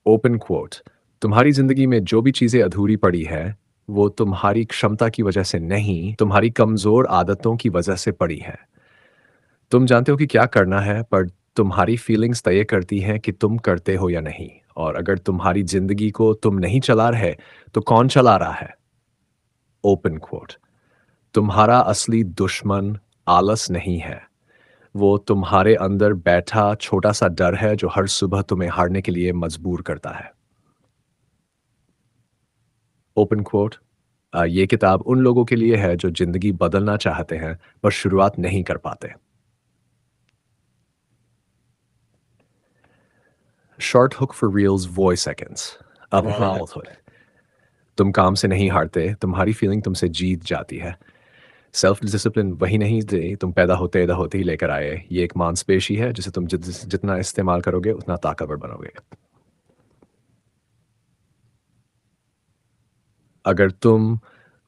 Open quote. तुम्हारी जिंदगी में जो भी चीजें अधूरी पड़ी है वो तुम्हारी क्षमता की वजह से नहीं, तुम्हारी कमजोर आदतों की वजह से पड़ी है। तुम जानते हो कि क्या करना है, पर तुम्हारी फीलिंग्स तय करती हैं कि तुम करते हो या नहीं। और अगर तुम्हारी जिंदगी को तुम नहीं चला रहे, तो कौन चला रहा है? Open quote. तुम्हारा असली दुश्मन आलस नहीं है, वो तुम्हारे अंदर बैठा छोटा सा डर है जो हर सुबह तुम्हें हारने के लिए मजबूर करता है। Open quote. ये किताब उन लोगों के लिए है जो जिंदगी बदलना चाहते हैं पर शुरुआत नहीं कर पाते। Short hook for reels voice seconds. अब adulthood। तुम काम से नहीं हारते, तुम्हारी फीलिंग तुमसे जीत जाती है। सेल्फ डिसिप्लिन वही नहीं दे तुम पैदा होते होते ही लेकर आए, ये एक मांसपेशी है जिसे तुम जितना इस्तेमाल करोगे उतना ताकतवर बनोगे। अगर तुम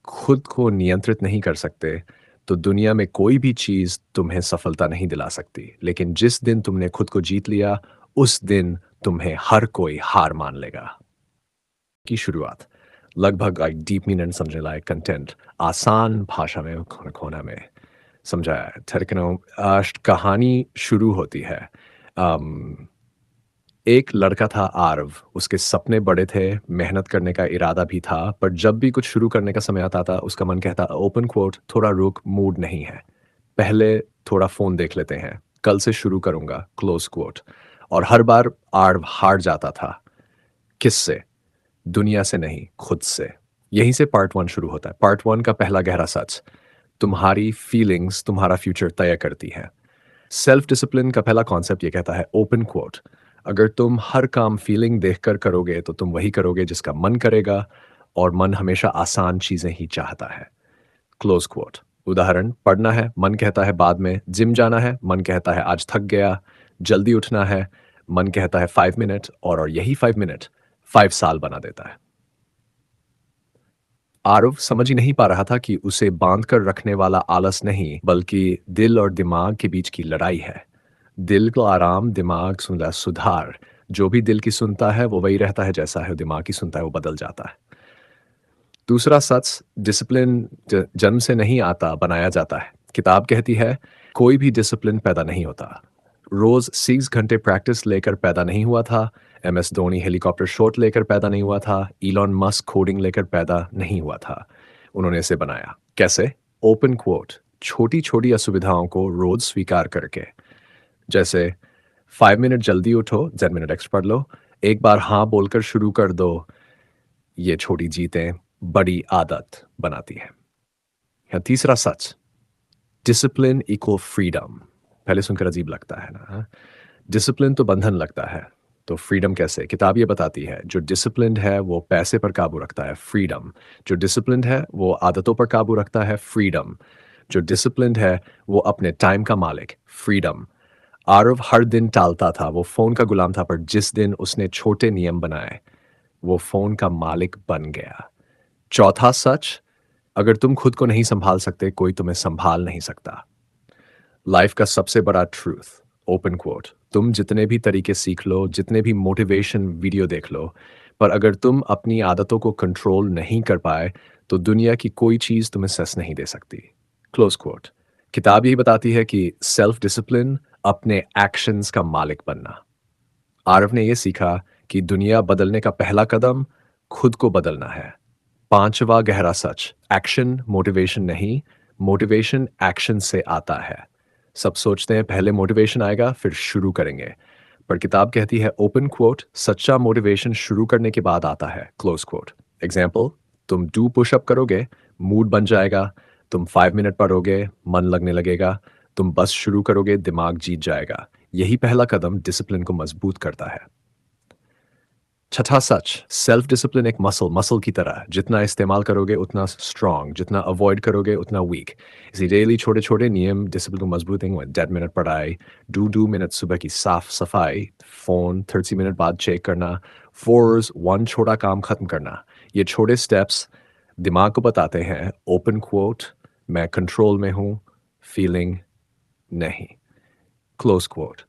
खुद को नियंत्रित नहीं कर सकते, तो दुनिया में कोई भी चीज़ तुम्हें सफलता नहीं दिला सकती। लेकिन जिस दिन तुमने खुद को जीत लिया, उस दिन तुम्हें हर कोई हार मान लेगा। की शुरुआत लगभग लाइक डीप मीनिंग समझने लायक कंटेंट आसान भाषा में खोना में समझाया है। ठरकनो कहानी शुरू होती है। अम, एक लड़का था आरव, उसके सपने बड़े थे, मेहनत करने का इरादा भी था, पर जब भी कुछ शुरू करने का समय आता था, उसका मन कहता ओपन क्वोट थोड़ा रुक, मूड नहीं है। पहले थोड़ा फ़ोन देख लेते हैं, कल से शुरू करूँगा, क्लोज़ क्वोट। और हर बार आरव हार जाता था। किससे? दुनिया से नहीं, खुद से। यहीं से पार्ट 1 शुरू होता है। पार्ट 1 का पहला गहरा सच, तुम्हारी फीलिंग्स तुम्हारा फ्यूचर तय करती हैं। सेल्फ डिसिप्लिन का पहला कॉन्सेप्ट ये कहता है ओपन क्वोट, अगर तुम हर काम फीलिंग देखकर करोगे तो तुम वही करोगे जिसका मन करेगा, और मन हमेशा आसान चीजें ही चाहता है। Close quote. उदाहरण, पढ़ना है, मन कहता है बाद में। जिम जाना है, मन कहता है आज थक गया। जल्दी उठना है, मन कहता है 5 मिनट, और यही 5 मिनट 5 साल बना देता है। आरव समझ ही नहीं पा रहा था कि उसे बांध कर रखने वाला आलस नहीं, बल्कि दिल और दिमाग के बीच की लड़ाई है। दिल को आराम, दिमाग सुनता सुधार। जो भी दिल की सुनता है वो वही रहता है, जैसा है दिमाग की सुनता है वो बदल जाता है। दूसरा सच, डिसिप्लिन जन्म से नहीं आता, बनाया जाता है। किताब कहती है कोई भी डिसिप्लिन पैदा नहीं होता। रोज 6 घंटे प्रैक्टिस लेकर पैदा नहीं हुआ था। एमएस धोनी हेलीकॉप्टर शॉट लेकर पैदा नहीं हुआ था। इलॉन मस्क कोडिंग लेकर पैदा नहीं हुआ था। उन्होंने इसे बनाया कैसे? Open quote. छोटी छोटी असुविधाओं को रोज स्वीकार करके। जैसे 5 मिनट जल्दी उठो, 10 मिनट एक्स्ट्रा पढ़ लो, एक बार हाँ बोलकर शुरू कर दो। ये छोटी जीतें बड़ी आदत बनाती है। या तीसरा सच, डिसिप्लिन इक्वल फ्रीडम। पहले सुनकर अजीब लगता है ना, हाँ? डिसिप्लिन तो बंधन लगता है, तो फ्रीडम कैसे? किताब ये बताती है जो डिसिप्लिन्ड है वो पैसे पर काबू रखता है, फ्रीडम। जो डिसिप्लिन्ड है वो आदतों पर काबू रखता है, फ्रीडम। जो डिसिप्लिन्ड है वो अपने टाइम का मालिक, फ्रीडम। आरव हर दिन टालता था, वो फ़ोन का गुलाम था, पर जिस दिन उसने छोटे नियम बनाए, वो फ़ोन का मालिक बन गया। चौथा सच, अगर तुम खुद को नहीं सँभाल सकते, कोई तुम्हें सँभाल नहीं सकता। लाइफ़ का सबसे बड़ा ट्रूथ, ओपन क्वोट, तुम जितने भी तरीके सीख लो, जितने भी मोटिवेशन वीडियो देख लो, पर अगर तुम अपनी आदतों को कंट्रोल नहीं कर पाए, तो दुनिया की कोई चीज़ तुम्हें सस नहीं दे सकती। Close quote. किताब यही बताती है कि सेल्फ डिसिप्लिन अपने एक्शंस का मालिक बनना। आरव ने यह सीखा कि दुनिया बदलने का पहला कदम खुद को बदलना है। पांचवा गहरा सच, एक्शन मोटिवेशन नहीं, मोटिवेशन एक्शन से आता है। सब सोचते हैं पहले मोटिवेशन आएगा फिर शुरू करेंगे, पर किताब कहती है ओपन क्वोट, सच्चा मोटिवेशन शुरू करने के बाद आता है, क्लोज क्वोट। एग्जाम्पल, तुम 2 पुशअप करोगे, मूड बन जाएगा। तुम 5 मिनट पढ़ोगे, मन लगने लगेगा। तुम बस शुरू करोगे, दिमाग जीत जाएगा। यही पहला कदम डिसिप्लिन को मजबूत करता है। छठा सच, सेल्फ डिसिप्लिन एक मसल मसल की तरह है। जितना इस्तेमाल करोगे उतना स्ट्रांग, जितना अवॉइड करोगे उतना वीक। इसी डेली छोटे छोटे नियम डिसिप्लिन को मजबूत करेंगे। 10 मिनट पढ़ाई, 2 मिनट सुबह की साफ सफाई, फोन 30 मिनट बाद चेक करना, फोर्स 1 छोटा काम खत्म करना। ये छोटे स्टेप्स दिमाग को बताते हैं ओपन क्वोट, मैं कंट्रोल में हूँ, फीलिंग नहीं, क्लोज क्वोट।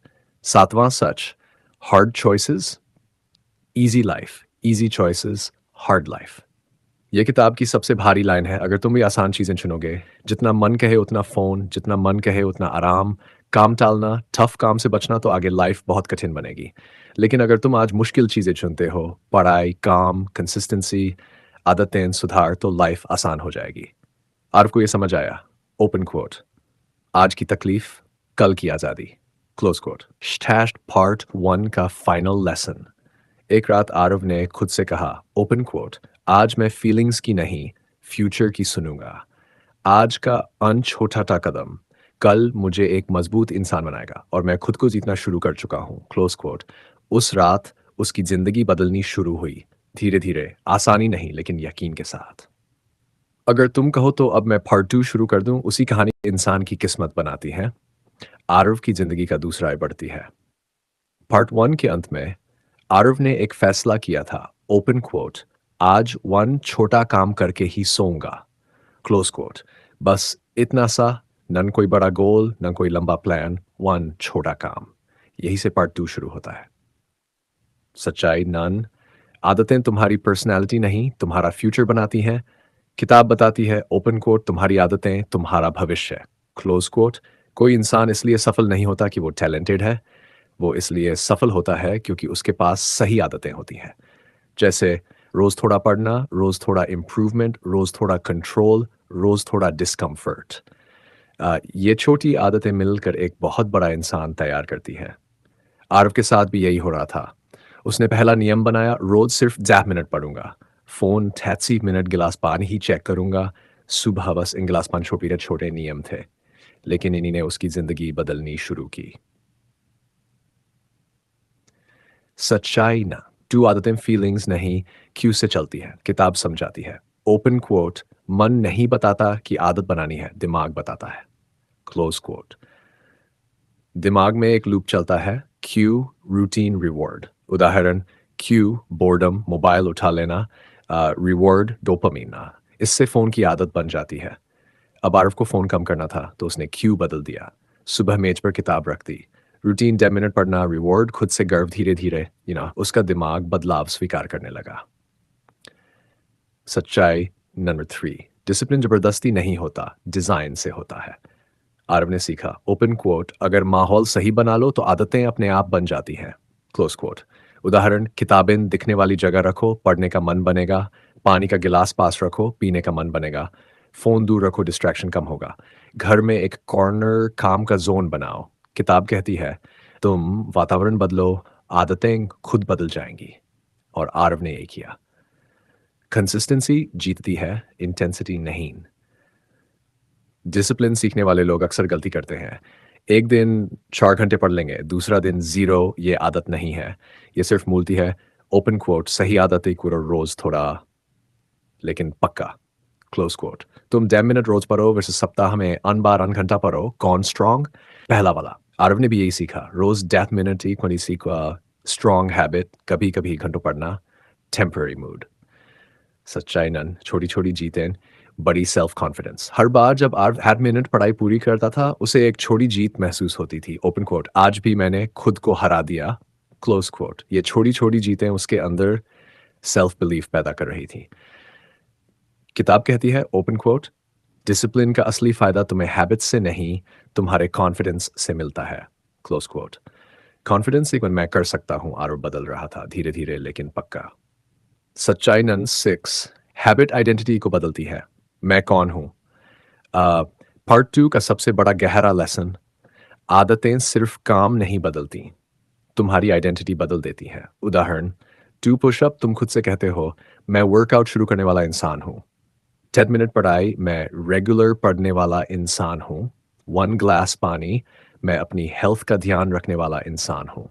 सातवां सच, hard choices easy life, easy choices, hard life. ये किताब की सबसे भारी लाइन है, अगर तुम भी आसान चीज़ें चुनोगे, जितना मन कहे उतना फ़ोन, जितना मन कहे उतना आराम, काम टालना, टफ़ काम से बचना तो आगे लाइफ़ बहुत कठिन बनेगी। लेकिन अगर तुम आज मुश्किल चीज़ें चुनते हो, पढ़ाई, काम, कंसिस्टेंसी, आदतें सुधार, तो लाइफ़ आसान हो जाएगी। आपको ये समझ आया? Open quote. आज की तकलीफ़, कल की आज़ादी। Close coat. स्टैश्ड पार्ट 1 का फाइनल लेसन। एक रात आरव ने खुद से कहा, ओपन कोट, आज मैं फीलिंग्स की नहीं, फ्यूचर की सुनूंगा। आज का अनछोटा कदम कल मुझे एक मजबूत इंसान बनाएगा और मैं खुद को जीतना शुरू कर चुका हूँ। Close quote. उस रात उसकी जिंदगी बदलनी शुरू हुई, धीरे धीरे, आसानी नहीं लेकिन यकीन के साथ। अगर तुम कहो तो अब मैं पार्ट 2 शुरू कर दूं, उसी कहानी इंसान की किस्मत बनाती है, आरव की जिंदगी का दूसरा राय बढ़ती है। पार्ट 1 के अंत में आरव ने एक फैसला किया था, ओपन कोट, आज वन छोटा काम करके ही सोऊंगा। Close coat. बस इतना सा, नन कोई बड़ा गोल, न कोई लंबा प्लान, वन छोटा काम। यही से पार्ट 2 शुरू होता है। सच्चाई नन, आदतें तुम्हारी पर्सनैलिटी नहीं, तुम्हारा फ्यूचर बनाती हैं। किताब बताती है, ओपन कोट, तुम्हारी आदतें तुम्हारा भविष्य। Close quote. कोई इंसान इसलिए सफल नहीं होता कि वो टैलेंटेड है, वो इसलिए सफल होता है क्योंकि उसके पास सही आदतें होती हैं। जैसे रोज थोड़ा पढ़ना, रोज थोड़ा इम्प्रूवमेंट, रोज थोड़ा कंट्रोल, रोज थोड़ा डिस्कम्फर्ट। ये छोटी आदतें मिलकर एक बहुत बड़ा इंसान तैयार करती है। आरव के साथ भी यही हो रहा था। उसने पहला नियम बनाया, रोज सिर्फ 10 मिनट पढ़ूंगा, फोन 30 मिनट, गिलास पानी ही चेक करूंगा। सुबह बस इन गिलास पानी छोटे छोटे नियम थे, लेकिन इन्हीं ने उसकी जिंदगी बदलनी शुरू की। सच्चाई ना, टू आदतें फीलिंग्स नहीं, क्यों से चलती है, किताब समझाती है। Open quote. मन नहीं बताता कि आदत बनानी है, दिमाग बताता है। Close quote. दिमाग में एक लूप चलता है, क्यू, रूटीन, रिवॉर्ड। उदाहरण, क्यू बोर्डम, मोबाइल उठा लेना, रिवॉर्ड डोपामीन। इससे फोन की आदत बन जाती है। अब आरव को फोन कम करना था तो उसने क्यू बदल दिया, सुबह मेज पर किताब रख दी। रूटीन 10 मिनट पढ़ना, रिवॉर्ड खुद से गर्व, धीरे धीरे उसका दिमाग बदलाव स्वीकार करने लगा। सच्चाई नंबर 3, डिसिप्लिन जबरदस्ती नहीं होता, डिजाइन से होता है। आरव ने सीखा, ओपन कोट, अगर माहौल सही बना लो तो आदतें अपने आप बन जाती हैं। Close quote. उदाहरण, किताबें दिखने वाली जगह रखो, पढ़ने का मन बनेगा। पानी का गिलास पास रखो, पीने का मन बनेगा। फोन दूर रखो, डिस्ट्रैक्शन कम होगा। घर में एक कॉर्नर काम का जोन बनाओ। किताब कहती है, तुम वातावरण बदलो, आदतें खुद बदल जाएंगी। और आरव ने यही किया। कंसिस्टेंसी जीतती है, इंटेंसिटी नहीं। डिसिप्लिन सीखने वाले लोग अक्सर गलती करते हैं। एक दिन 4 घंटे पढ़ लेंगे, दूसरा दिन ज़ीरो। ये आदत नहीं है, ये सिर्फ मूलती है। ओपन कोट, सही आदत एक रोज़ थोड़ा लेकिन पक्का। Close quote. तुम 10 मिनट रोज पढ़ो वर्सेस सप्ताह में अन बार अन घंटा पढ़ो, कौन स्ट्रांग? पहला वाला। आरव ने भी यही सीखा, रोज 10 मिनट इक्वली सीखा, स्ट्रांग हैबिट, कभी कभी घंटों पढ़ना, टेम्पररी मूड। सच्चाई नन, छोटी छोटी जीतें, बड़ी सेल्फ कॉन्फिडेंस। हर बार जब आर्व हर मिनट पढ़ाई पूरी करता था, उसे एक छोटी जीत महसूस होती थी। Open quote. आज भी मैंने खुद को हरा दिया। Close quote. ये छोटी छोटी जीतें उसके अंदर सेल्फ बिलीफ पैदा कर रही थी। किताब कहती है, ओपन कोट, डिसिप्लिन का असली फायदा तुम्हें हैबिट्स से नहीं, तुम्हारे कॉन्फिडेंस से मिलता है। Close coat. कॉन्फिडेंस एक मैं कर सकता हूं, आरव बदल रहा था, धीरे धीरे लेकिन पक्का। सच्चाई नंबर 6, हैबिट आइडेंटिटी को बदलती है। मैं कौन हूं? पार्ट 2 का सबसे बड़ा गहरा लेसन, आदतें सिर्फ काम नहीं बदलती, तुम्हारी आइडेंटिटी बदल देती है। उदाहरण, 2 पुशअप, तुम खुद से कहते हो, मैं वर्कआउट शुरू करने वाला इंसान हूं। 10 मिनट पढ़ाई, मैं रेगुलर पढ़ने वाला इंसान हूं। 1 ग्लास पानी, मैं अपनी हेल्थ का ध्यान रखने वाला इंसान हूं।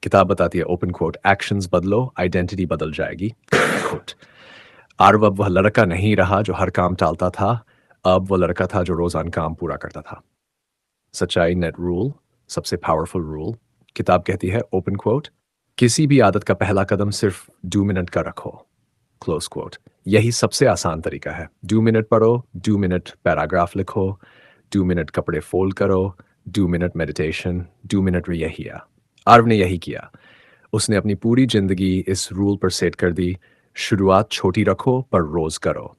किताब बताती है, ओपन कोट, एक्शंस बदलो, आइडेंटिटी बदल जाएगी। कोट। आरव अब वह लड़का नहीं रहा जो हर काम टालता था, अब वो लड़का था जो रोजाना काम पूरा करता था। सच्चाई नेट रूल, सबसे पावरफुल रूल। किताब कहती है, ओपन कोट, किसी भी आदत का पहला कदम सिर्फ 2 मिनट का रखो। Close quote. यही सबसे आसान तरीका है। 2 मिनट पढ़ो, 2 मिनट पैराग्राफ लिखो, 2 मिनट कपड़े फोल्ड करो, 2 मिनट मेडिटेशन, 2 मिनट यही। आरव ने यही किया। उसने अपनी पूरी जिंदगी इस रूल पर सेट कर दी, शुरुआत छोटी रखो पर रोज करो।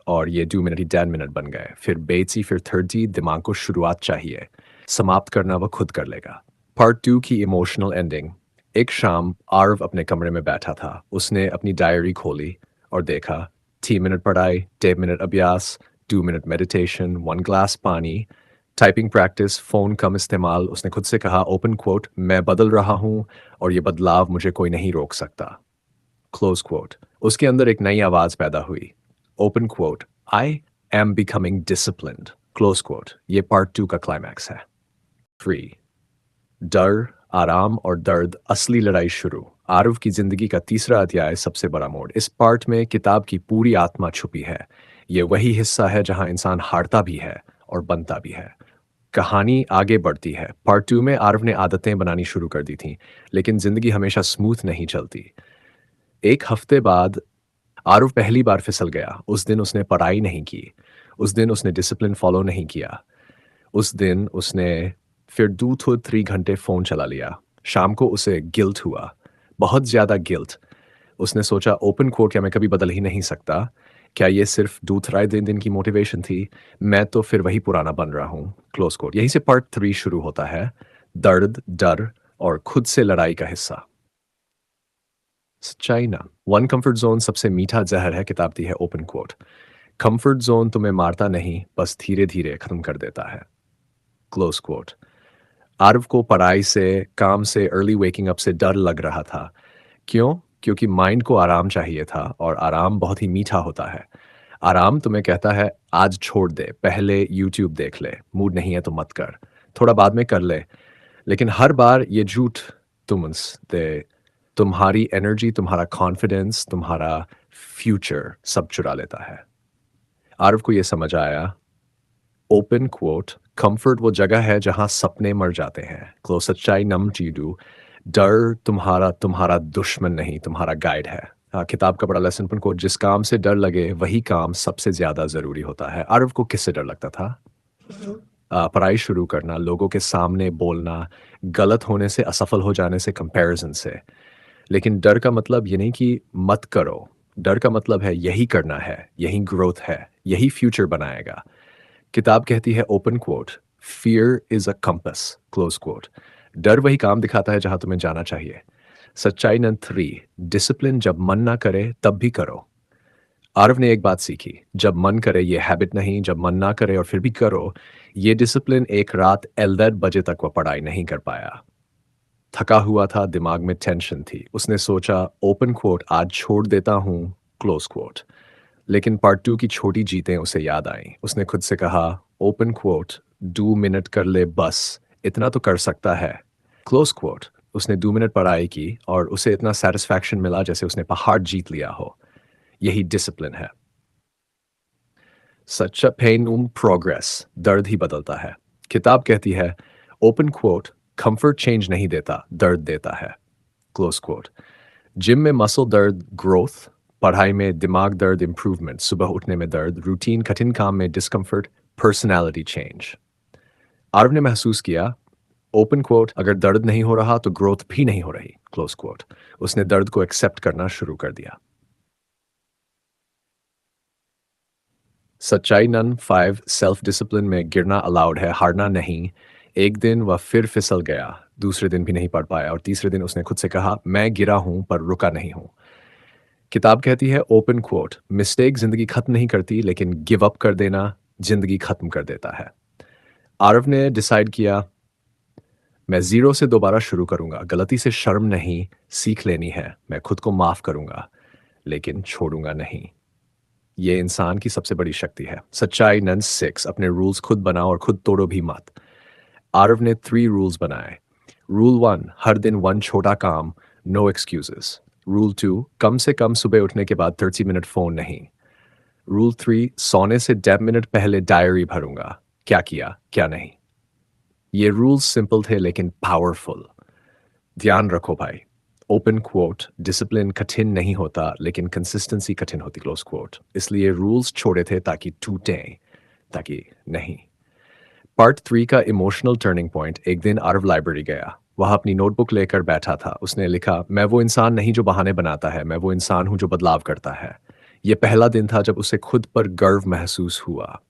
और ये 2 मिनट ही 10 मिनट बन गए, फिर बेची, फिर 30। दिमाग को शुरुआत चाहिए, समाप्त करना वो खुद कर लेगा। पार्ट 2 की इमोशनल एंडिंग। एक शाम आर्व अपने कमरे में बैठा था। उसने अपनी डायरी खोली और देखा 3 मिनट पढ़ाई, 10 मिनट अभ्यास, 2 मिनट मेडिटेशन, 1 ग्लास पानी, टाइपिंग प्रैक्टिस, फ़ोन कम इस्तेमाल। उसने खुद से कहा, ओपन कोट, मैं बदल रहा हूँ और ये बदलाव मुझे कोई नहीं रोक सकता, क्लोज कोट। उसके अंदर एक नई आवाज़ पैदा हुई, open quote, I am becoming disciplined, close quote. ये पार्ट 2 का क्लाइमैक्स है। 3, डर, आराम और दर्द, असली लड़ाई शुरू। आरव की जिंदगी का तीसरा अध्याय, सबसे बड़ा मोड़। इस पार्ट में किताब की पूरी आत्मा छुपी है। ये वही हिस्सा है जहां इंसान हारता भी है और बनता भी है। कहानी आगे बढ़ती है। पार्ट 2 में आरव ने आदतें बनानी शुरू कर दी थीं, लेकिन जिंदगी हमेशा स्मूथ नहीं चलती। एक हफ्ते बाद आरव पहली बार फिसल गया। उस दिन उसने पढ़ाई नहीं की। उस दिन उसने डिसिप्लिन फॉलो नहीं किया। उस दिन उसने फिर 2 to 3 घंटे फ़ोन चला लिया। शाम को उसे गिल्ट हुआ, बहुत ज़्यादा गिल्ट। उसने सोचा, ओपन कोट, क्या मैं कभी बदल ही नहीं सकता? क्या ये सिर्फ 2 3 दिन की मोटिवेशन थी? मैं तो फिर वही पुराना बन रहा हूँ, क्लोज कोट। यहीं से पार्ट 3 शुरू होता है, दर्द, डर और खुद से लड़ाई का हिस्सा। सच्चाई ना, वन कंफर्ट जोन सबसे मीठा जहर है, किताब दी है, ओपन कोट। कंफर्ट जोन तुम्हें मारता नहीं, बस धीरे धीरे खत्म कर देता है, क्लोज कोट। आरव को पढ़ाई से, काम से, अर्ली वेकिंग अप से डर लग रहा था। क्यों? क्योंकि माइंड को आराम चाहिए था और आराम बहुत ही मीठा होता है। आराम तुम्हें कहता है, आज छोड़ दे, पहले यूट्यूब देख ले, मूड नहीं है तो मत कर, थोड़ा बाद में कर ले। लेकिन हर बार ये झूठ तुमसे तुम्हारी एनर्जी, तुम्हारा कॉन्फिडेंस, तुम्हारा फ्यूचर सब चुरा लेता है। आरव को ये समझ आया, ओपन क्वोट, कंफर्ट वो जगह है जहां सपने मर जाते हैं, क्लोज। सच्चाई नम चीडू, डर तुम्हारा तुम्हारा दुश्मन नहीं, तुम्हारा गाइड है। किताब का बड़ा लेसन को, जिस काम से डर लगे वही काम सबसे ज्यादा जरूरी होता है। आरव को किससे डर लगता था? पढ़ाई शुरू करना, लोगों के सामने बोलना, गलत होने से, असफल हो जाने से, कंपैरिजन से। लेकिन डर का मतलब ये नहीं कि मत करो। डर का मतलब है यही करना है, यही ग्रोथ है, यही फ्यूचर बनाएगा। किताब कहती है, open quote, fear is a compass, close quote. डर वही काम दिखाता है जहां तुम्हें जाना चाहिए। सच्चाई नंबर 3, डिसिप्लिन जब मन ना करे तब भी करो। आरव ने एक बात सीखी, जब मन करे ये हैबिट नहीं, जब मन ना करे और फिर भी करो ये डिसिप्लिन। एक रात 11 बजे तक वह पढ़ाई नहीं कर पाया। थका हुआ था, दिमाग में टेंशन थी। उसने सोचा, ओपन कोट, आज छोड़ देता हूँ, क्लोज कोट। लेकिन पार्ट 2 की छोटी जीतें उसे याद आईं। उसने खुद से कहा, ओपन कोट, 2 मिनट कर ले बस, इतना तो कर सकता है, क्लोज कोट। उसने 2 मिनट पढ़ाई की और उसे इतना सेटिस्फैक्शन मिला जैसे उसने पहाड़ जीत लिया हो। यही डिसिप्लिन है। सच्चा पेन प्रोग्रेस, दर्द ही बदलता है। किताब कहती है, ओपन कोट, कंफर्ट चेंज नहीं देता, दर्द देता है, क्लोज कोट। जिम में मसल दर्द, ग्रोथ। पढ़ाई में दिमाग दर्द, इंप्रूवमेंट। सुबह उठने में दर्द, रूटीन। कठिन काम में डिस्कम्फर्ट, पर्सनैलिटी चेंज। आरव ने महसूस किया, ओपन कोट, अगर दर्द नहीं हो रहा तो ग्रोथ भी नहीं हो रही, क्लोज कोट। उसने दर्द को एक्सेप्ट करना शुरू कर दिया। सच्चाई नन 5, सेल्फ डिसिप्लिन में गिरना अलाउड है, हारना नहीं। एक दिन वह फिर फिसल गया, दूसरे दिन भी नहीं पढ़ पाया और तीसरे दिन उसने खुद से कहा, मैं गिरा हूं पर रुका नहीं हूं। किताब कहती है, ओपन कोट, मिस्टेक जिंदगी खत्म नहीं करती, लेकिन गिव अप कर देना जिंदगी खत्म कर देता है। आरव ने डिसाइड किया, मैं जीरो से दोबारा शुरू करूंगा। गलती से शर्म नहीं, सीख लेनी है। मैं खुद को माफ करूंगा, लेकिन छोड़ूंगा नहीं। ये इंसान की सबसे बड़ी शक्ति है। सच्चाई नंबर 6, अपने रूल्स खुद बनाओ और खुद तोड़ो भी मत। आरव ने 3 रूल्स बनाए। रूल 1, हर दिन 1 छोटा काम, नो एक्सक्यूजेस। रूल 2, कम से कम सुबह उठने के बाद 30 मिनट फोन नहीं। रूल 3, सोने से 10 मिनट पहले डायरी भरूंगा, क्या किया क्या नहीं। ये रूल्स सिंपल थे लेकिन पावरफुल। ध्यान रखो भाई, ओपन क्वोट, डिसिप्लिन कठिन नहीं होता लेकिन कंसिस्टेंसी कठिन होती, क्लोज क्वोट। इसलिए रूल्स छोड़े थे ताकि टूटें, ताकि नहीं। पार्ट 3 का इमोशनल टर्निंग पॉइंट। एक दिन आरव लाइब्रेरी गया। वह अपनी नोटबुक लेकर बैठा था। उसने लिखा, मैं वो इंसान नहीं जो बहाने बनाता है, मैं वो इंसान हूँ जो बदलाव करता है। ये पहला दिन था जब उसे खुद पर गर्व महसूस हुआ।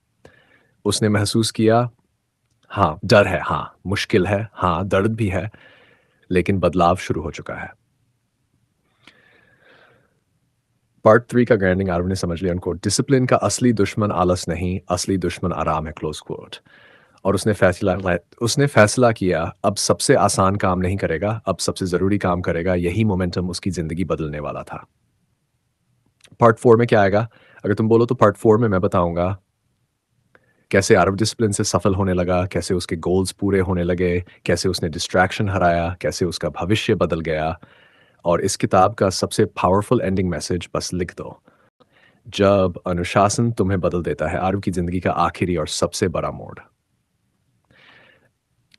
उसने महसूस किया, हाँ, डर है, हाँ, मुश्किल है, हाँ, दर्द भी है, लेकिन बदलाव शुरू हो चुका है। पार्ट 3 का ग्राइंडिंग आरव ने समझ लिया उनको, डिसिप्लिन का असली दुश्मन आलस नहीं, असली दुश्मन आराम है, क्लोज क्वोट। और उसने फैसला किया, अब सबसे आसान काम नहीं करेगा, अब सबसे ज़रूरी काम करेगा। यही मोमेंटम उसकी ज़िंदगी बदलने वाला था। पार्ट 4 में क्या आएगा? अगर तुम बोलो तो पार्ट 4 में मैं बताऊँगा कैसे आरव डिसिप्लिन से सफल होने लगा, कैसे उसके गोल्स पूरे होने लगे, कैसे उसने डिस्ट्रैक्शन हराया, कैसे उसका भविष्य बदल गया। और इस किताब का सबसे पावरफुल एंडिंग मैसेज बस लिख दो, जब अनुशासन तुम्हें बदल देता है। आरव की ज़िंदगी का आखिरी और सबसे बड़ा मोड़।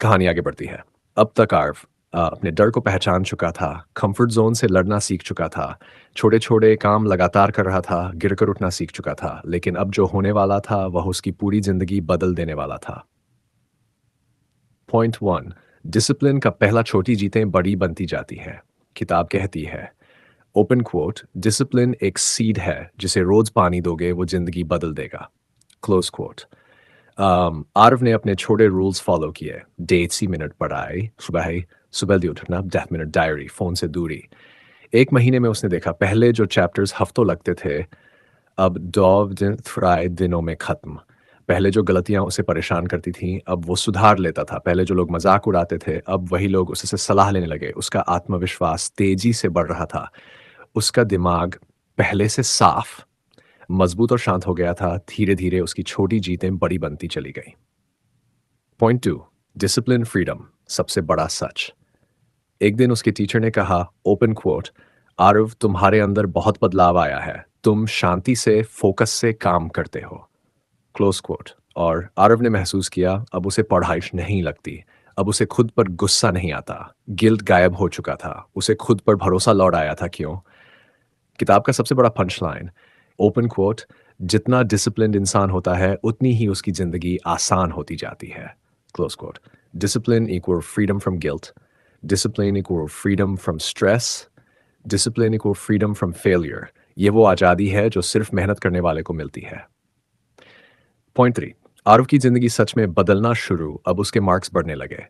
कहानी आगे बढ़ती है। अब तक आर्व अपने डर को पहचान चुका था, कंफर्ट जोन से लड़ना सीख चुका था, छोटे-छोटे काम लगातार कर रहा था, गिरकर उठना सीख चुका था। लेकिन अब जो होने वाला था, वह उसकी पूरी ज़िंदगी बदल देने वाला था। पॉइंट 1, डिसिप्लिन का पहला छोटी जीतें बड़ी बनती जाती हैं। किताब कहती है, ओपन क्वोट, डिसिप्लिन एक सीड है, जिसे रोज़ पानी दोगे, वो ज़िंदगी बदल देगा। Close quote. आरव ने अपने छोटे रूल्स फॉलो किए। डेढ़ सी मिनट पढ़ाई, सुबह जल्दी उठना, 10 मिनट डायरी, फ़ोन से दूरी। एक महीने में उसने देखा, पहले जो चैप्टर्स हफ्तों लगते थे, अब 2 दिन फ्राई दिनों में ख़त्म। पहले जो गलतियाँ उसे परेशान करती थीं, अब वो सुधार लेता था। पहले जो लोग मज़ाक उड़ाते थे, अब वही लोग उससे सलाह लेने लगे। उसका आत्मविश्वास तेज़ी से बढ़ रहा था। उसका दिमाग पहले से साफ, मज़बूत और शांत हो गया था। धीरे-धीरे उसकी छोटी जीतें बड़ी बनती चली गईं। पॉइंट 2, डिसिप्लिन फ्रीडम, सबसे बड़ा सच। एक दिन उसके टीचर ने कहा, ओपन क्वोट, आरव, तुम्हारे अंदर बहुत बदलाव आया है। तुम शांति से, फोकस से काम करते हो। Close quote. और आरव ने महसूस किया, अब उसे पढ़ाई नहीं लगती। अब उसे खुद पर गुस्सा नहीं आता। गिल्ट गायब हो चुका था। उसे खुद पर भरोसा लौट आया था। क्यों? किताब का सबसे बड़ा पंच लाइन, ओपन क्वोट, जितना डिसिप्लिन्ड इंसान होता है, उतनी ही उसकी ज़िंदगी आसान होती जाती है। Close quote. Discipline equal freedom from guilt, discipline equal freedom from stress, discipline equal freedom from failure. ये वो आज़ादी है जो सिर्फ मेहनत करने वाले को मिलती है। पॉइंट 3, आरव की ज़िंदगी सच में बदलना शुरू। अब उसके मार्क्स बढ़ने लगे।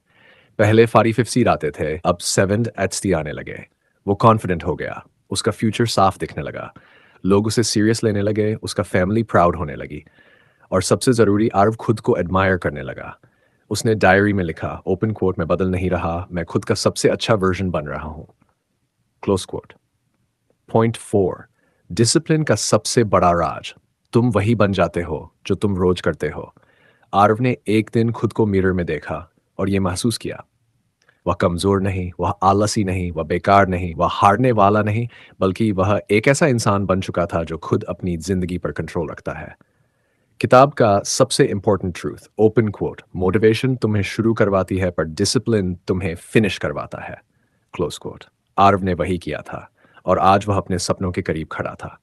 पहले 550 आते थे, अब 7 आने लगे। वो कॉन्फिडेंट हो गया। उसका फ्यूचर साफ दिखने लगा। लोग उसे सीरियस लेने लगे, उसका फैमिली प्राउड होने लगी। और सबसे ज़रूरी, आरव खुद को एडमायर करने लगा। उसने डायरी में लिखा, ओपन कोट, मैं बदल नहीं रहा, मैं खुद का सबसे अच्छा वर्जन बन रहा हूँ। Close coat. पॉइंट 4, डिसिप्लिन का सबसे बड़ा राज, तुम वही बन जाते हो जो तुम रोज करते हो। आरव ने एक दिन खुद को मिरर में देखा और ये महसूस किया, वह कमज़ोर नहीं, वह आलसी नहीं, वह बेकार नहीं, वह हारने वाला नहीं, बल्कि वह एक ऐसा इंसान बन चुका था जो खुद अपनी ज़िंदगी पर कंट्रोल रखता है। किताब का सबसे important truth, open quote, motivation तुम्हें शुरू करवाती है पर डिसिप्लिन तुम्हें फिनिश करवाता है। Close quote. आरव ने वही किया था और आज वह अपने सपनों के करीब खड़ा था।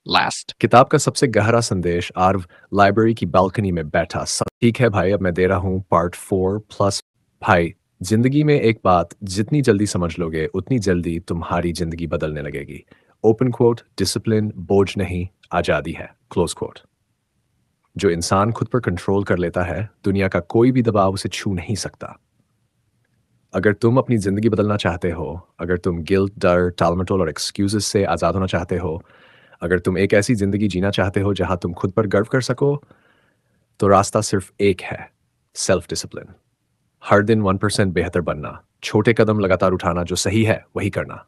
लास्ट, किताब का सबसे गहरा संदेश, आर्व लाइब्रेरी की बालकनी में बैठा, ठीक है भाई, अब मैं दे रहा हूँ पार्ट 4 प्लस। भाई, जिंदगी में एक बात जितनी जल्दी समझ लोगे, उतनी जल्दी तुम्हारी जिंदगी बदलने लगेगी। ओपन कोट, डिसिप्लिन बोझ नहीं, आजादी है। Close quote. जो इंसान खुद पर कंट्रोल कर लेता है, दुनिया का कोई भी दबाव उसे छू नहीं सकता। अगर तुम अपनी ज़िंदगी बदलना चाहते हो, अगर तुम गिल्ट, डर, टालमटोल और एक्सक्यूज़ेस से आज़ाद होना चाहते हो, अगर तुम एक ऐसी ज़िंदगी जीना चाहते हो जहाँ तुम खुद पर गर्व कर सको, तो रास्ता सिर्फ एक है, सेल्फ डिसिप्लिन। हर दिन 1% बेहतर बनना, छोटे कदम लगातार उठाना, जो सही है वही करना।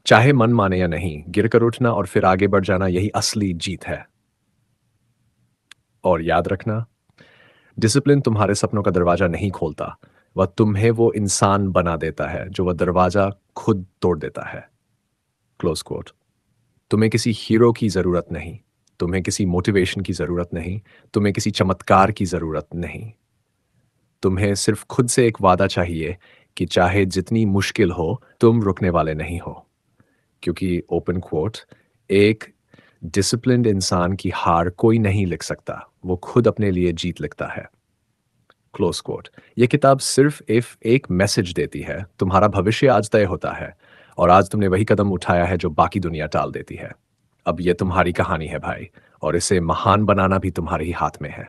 चाहे मन माने या नहीं, गिरकर उठना और फिर आगे बढ़ जाना, यही असली जीत है। और याद रखना, डिसिप्लिन तुम्हारे सपनों का दरवाज़ा नहीं खोलता, वह तुम्हें वो इंसान बना देता है जो वह दरवाज़ा खुद तोड़ देता है। Close quote. तुम्हें किसी हीरो की ज़रूरत नहीं, तुम्हें किसी मोटिवेशन की ज़रूरत नहीं, तुम्हें किसी चमत्कार की ज़रूरत नहीं। तुम्हें सिर्फ खुद से एक वादा चाहिए कि चाहे जितनी मुश्किल हो, तुम रुकने वाले नहीं हो। क्योंकि ओपन कोट, एक डिसिप्लिन्ड इंसान की हार कोई नहीं लिख सकता, वो खुद अपने लिए जीत लिखता है। Close quote. ये किताब सिर्फ इफ एक मैसेज देती है, तुम्हारा भविष्य आज तय होता है और आज तुमने वही कदम उठाया है जो बाकी दुनिया टाल देती है। अब ये तुम्हारी कहानी है भाई, और इसे महान बनाना भी तुम्हारे ही हाथ में है।